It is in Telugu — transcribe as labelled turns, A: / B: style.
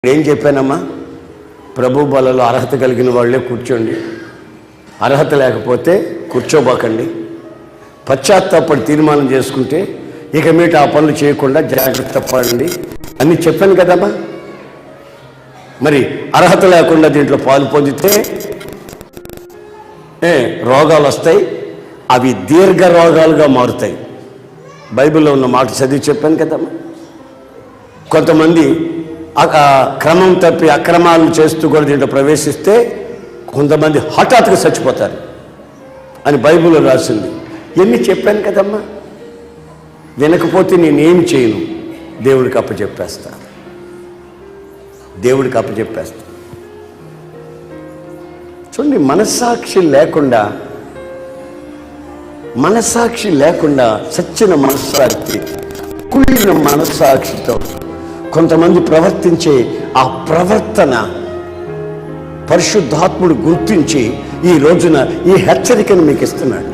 A: ఏం చెప్పానమ్మా? ప్రభు బలలో అర్హత కలిగిన వాళ్ళే కూర్చోండి, అర్హత లేకపోతే కూర్చోబోకండి. పశ్చాత్తాపడి తీర్మానం చేసుకుంటే ఇక మీట ఆ పనులు చేయకుండా జాగ్రత్త పడండి అని చెప్పాను కదమ్మా. మరి అర్హత లేకుండా దీంట్లో పాలు పొందితే రోగాలు వస్తాయి, అవి దీర్ఘ రోగాలుగా మారుతాయి. బైబిల్లో ఉన్న మాట చదివి చెప్పాను కదమ్మా. కొంతమంది క్రమం తప్పి అక్రమాలు చేస్తూ కూడా దీంట్లో ప్రవేశిస్తే కొంతమంది హఠాత్తుగా చచ్చిపోతారు అని బైబిల్లో రాసింది. ఎన్ని చెప్పాను కదమ్మా. వినకపోతే నేనేం చేయను, దేవుడికి అప్పచెప్పేస్తా, దేవుడికి అప్పచెప్పేస్తా. చూడండి, మనస్సాక్షి లేకుండా చచ్చిన మనస్సాక్షి, కుళ్ళిన మనస్సాక్షితో కొంతమంది ప్రవర్తించే ఆ ప్రవర్తన పరిశుద్ధాత్ముడు గుర్తించి ఈ రోజున ఈ హెచ్చరికను మీకు ఇస్తున్నాడు.